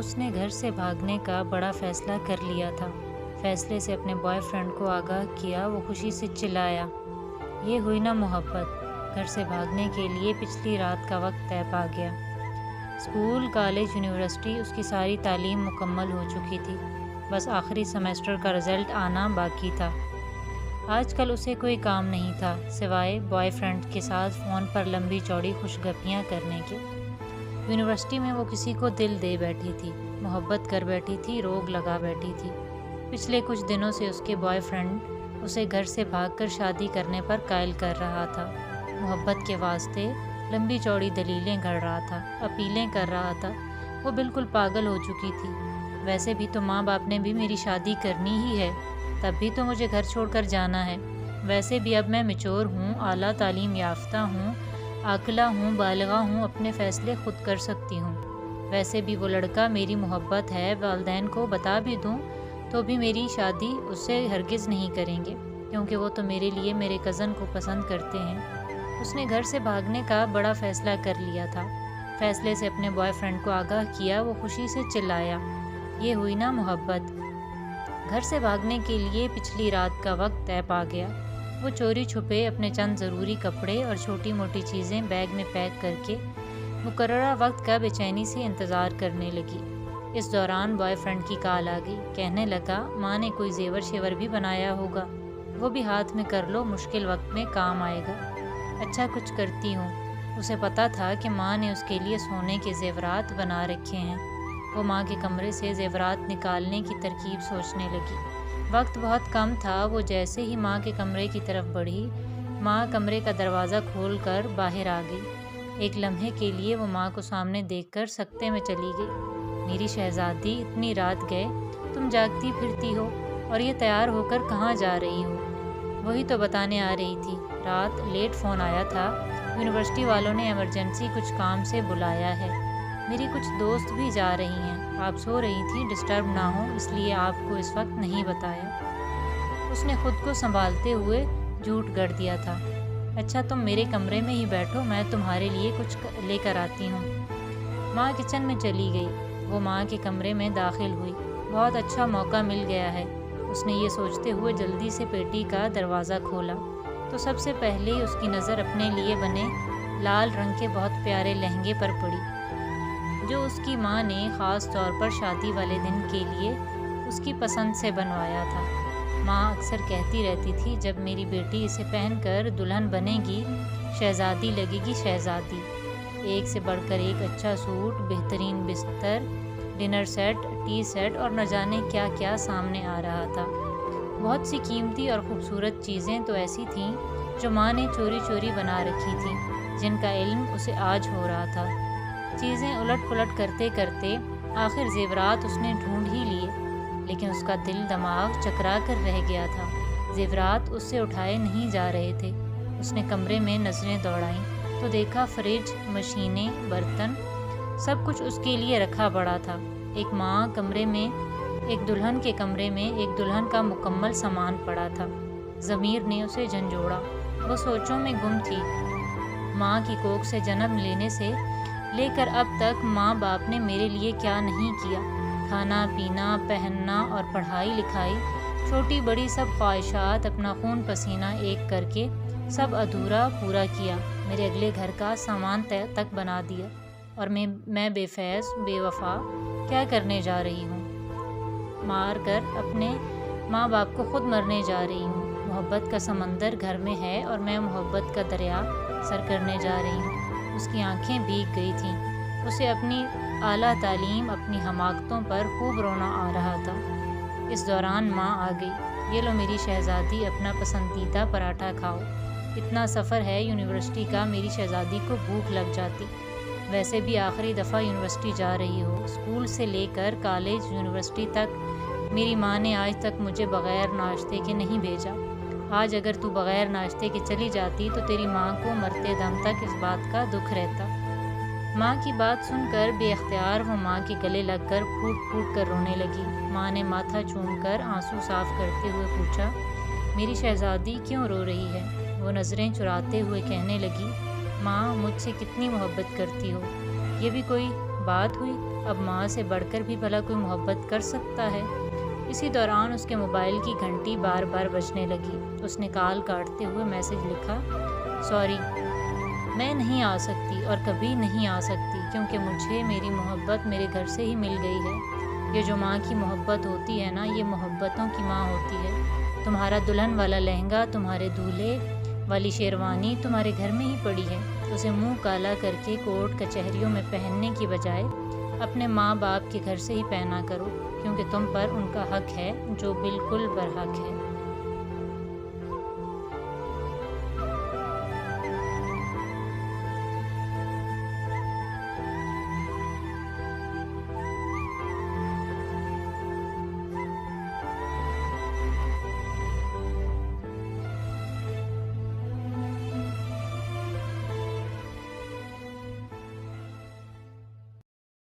اس نے گھر سے بھاگنے کا بڑا فیصلہ کر لیا تھا۔ فیصلے سے اپنے بوائے فرینڈ کو آگاہ کیا۔ وہ خوشی سے چلایا، یہ ہوئی نا محبت۔ گھر سے بھاگنے کے لیے پچھلی رات کا وقت طے پا گیا۔ اسکول، کالج، یونیورسٹی، اس کی ساری تعلیم مکمل ہو چکی تھی۔ بس آخری سیمسٹر کا رزلٹ آنا باقی تھا۔ آج کل اسے کوئی کام نہیں تھا سوائے بوائے فرینڈ کے ساتھ فون پر لمبی چوڑی خوش گپیاں کرنے کے۔ یونیورسٹی میں وہ کسی کو دل دے بیٹھی تھی، محبت کر بیٹھی تھی، روگ لگا بیٹھی تھی۔ پچھلے کچھ دنوں سے اس کے بوائے فرینڈ اسے گھر سے بھاگ کر شادی کرنے پر قائل کر رہا تھا۔ محبت کے واسطے لمبی چوڑی دلیلیں گھڑ رہا تھا، اپیلیں کر رہا تھا۔ وہ بالکل پاگل ہو چکی تھی۔ ویسے بھی تو ماں باپ نے بھی میری شادی کرنی ہی ہے، تب بھی تو مجھے گھر چھوڑ کر جانا ہے۔ ویسے بھی اب میں میچور ہوں، اعلیٰ تعلیم یافتہ ہوں، عاقلہ ہوں، بالغہ ہوں، اپنے فیصلے خود کر سکتی ہوں۔ ویسے بھی وہ لڑکا میری محبت ہے، والدین کو بتا بھی دوں تو بھی میری شادی اس سے ہرگز نہیں کریں گے، کیونکہ وہ تو میرے لیے میرے کزن کو پسند کرتے ہیں۔ اس نے گھر سے بھاگنے کا بڑا فیصلہ کر لیا تھا۔ فیصلے سے اپنے بوائے فرینڈ کو آگاہ کیا۔ وہ خوشی سے چلایا، یہ ہوئی نا محبت۔ گھر سے بھاگنے کے لیے پچھلی رات کا وقت طے پا گیا۔ وہ چوری چھپے اپنے چند ضروری کپڑے اور چھوٹی موٹی چیزیں بیگ میں پیک کر کے مقررہ وقت کا بے چینی سے انتظار کرنے لگی۔ اس دوران بوائے فرینڈ کی کال آ گئی۔ کہنے لگا، ماں نے کوئی زیور شیور بھی بنایا ہوگا، وہ بھی ہاتھ میں کر لو، مشکل وقت میں کام آئے گا۔ اچھا کچھ کرتی ہوں۔ اسے پتا تھا کہ ماں نے اس کے لیے سونے کے زیورات بنا رکھے ہیں۔ وہ ماں کے کمرے سے زیورات نکالنے کی ترکیب سوچنے لگی۔ وقت بہت کم تھا۔ وہ جیسے ہی ماں کے کمرے کی طرف بڑھی، ماں کمرے کا دروازہ کھول کر باہر آ گئی۔ ایک لمحے کے لیے وہ ماں کو سامنے دیکھ کر سکتے میں چلی گئی۔ میری شہزادی، اتنی رات گئے تم جاگتی پھرتی ہو، اور یہ تیار ہو کر کہاں جا رہی ہو؟ وہی تو بتانے آ رہی تھی، رات لیٹ فون آیا تھا، یونیورسٹی والوں نے ایمرجنسی کچھ کام سے بلایا ہے۔ میری کچھ دوست بھی جا رہی ہیں، آپ سو رہی تھیں، ڈسٹرب نہ ہو اس لیے آپ کو اس وقت نہیں بتایا۔ اس نے خود کو سنبھالتے ہوئے جھوٹ گڑ دیا تھا۔ اچھا تم میرے کمرے میں ہی بیٹھو، میں تمہارے لیے کچھ لے کر آتی ہوں۔ ماں کچن میں چلی گئی۔ وہ ماں کے کمرے میں داخل ہوئی۔ بہت اچھا موقع مل گیا ہے، اس نے یہ سوچتے ہوئے جلدی سے پیٹی کا دروازہ کھولا تو سب سے پہلے اس کی نظر اپنے لیے بنے لال رنگ کے بہت پیارے لہنگے پر پڑی، جو اس کی ماں نے خاص طور پر شادی والے دن کے لیے اس کی پسند سے بنوایا تھا۔ ماں اکثر کہتی رہتی تھی، جب میری بیٹی اسے پہن کر دلہن بنے گی، شہزادی لگے گی شہزادی۔ ایک سے بڑھ کر ایک اچھا سوٹ، بہترین بستر، ڈنر سیٹ، ٹی سیٹ اور نہ جانے کیا کیا سامنے آ رہا تھا۔ بہت سی قیمتی اور خوبصورت چیزیں تو ایسی تھیں جو ماں نے چوری چوری بنا رکھی تھیں، جن کا علم اسے آج ہو رہا تھا۔ چیزیں الٹ پلٹ کرتے کرتے آخر زیورات اس نے ڈھونڈ ہی لیے، لیکن اس کا دل دماغ چکرا کر رہ گیا تھا۔ زیورات اس سے اٹھائے نہیں جا رہے تھے۔ اس نے کمرے میں نظریں دوڑائیں تو دیکھا فریج، مشینیں، برتن، سب کچھ اس کے لیے رکھا پڑا تھا۔ ایک ماں کمرے میں، ایک دلہن کے کمرے میں ایک دلہن کا مکمل سامان پڑا تھا۔ ضمیر نے اسے جھنجھوڑا۔ وہ سوچوں میں گم تھی۔ ماں کی کوکھ سے جنم لینے سے لے کر اب تک ماں باپ نے میرے لیے کیا نہیں کیا؟ کھانا پینا، پہننا اور پڑھائی لکھائی، چھوٹی بڑی سب خواہشات، اپنا خون پسینہ ایک کر کے سب ادھورا پورا کیا۔ میرے اگلے گھر کا سامان تک بنا دیا، اور میں بے فیض، بے وفا کیا کرنے جا رہی ہوں؟ مار کر اپنے ماں باپ کو خود مرنے جا رہی ہوں۔ محبت کا سمندر گھر میں ہے اور میں محبت کا دریا سر کرنے جا رہی ہوں۔ اس کی آنکھیں بھیگ گئی تھیں۔ اسے اپنی اعلیٰ تعلیم، اپنی حماقتوں پر خوب رونا آ رہا تھا۔ اس دوران ماں آ گئی۔ یہ لو میری شہزادی، اپنا پسندیدہ پراٹھا کھاؤ۔ اتنا سفر ہے یونیورسٹی کا، میری شہزادی کو بھوک لگ جاتی۔ ویسے بھی آخری دفعہ یونیورسٹی جا رہی ہو۔ اسکول سے لے کر کالج، یونیورسٹی تک میری ماں نے آج تک مجھے بغیر ناشتے کے نہیں بھیجا۔ آج اگر تو بغیر ناشتے کے چلی جاتی تو تیری ماں کو مرتے دم تک اس بات کا دکھ رہتا۔ ماں کی بات سن کر بے اختیار وہ ماں کے گلے لگ کر پھوٹ پھوٹ کر رونے لگی۔ ماں نے ماتھا چوم کر آنسو صاف کرتے ہوئے پوچھا، میری شہزادی کیوں رو رہی ہے؟ وہ نظریں چراتے ہوئے کہنے لگی، ماں مجھ سے کتنی محبت کرتی ہو، یہ بھی کوئی بات ہوئی، اب ماں سے بڑھ کر بھی بھلا کوئی محبت کر سکتا ہے؟ اسی دوران اس کے موبائل کی گھنٹی بار بار بجنے لگی۔ اس نے کال کاٹتے ہوئے میسج لکھا، سوری، میں نہیں آ سکتی اور کبھی نہیں آ سکتی، کیونکہ مجھے میری محبت میرے گھر سے ہی مل گئی ہے۔ یہ جو ماں کی محبت ہوتی ہے نا، یہ محبتوں کی ماں ہوتی ہے۔ تمہارا دلہن والا لہنگا، تمہارے دولہے والی شیروانی تمہارے گھر میں ہی پڑی ہے، اسے منہ کالا کر کے کورٹ کچہریوں میں پہننے کی بجائے اپنے ماں باپ کے گھر سے ہی پہنا کرو، کیونکہ تم پر ان کا حق ہے جو بالکل برحق ہے۔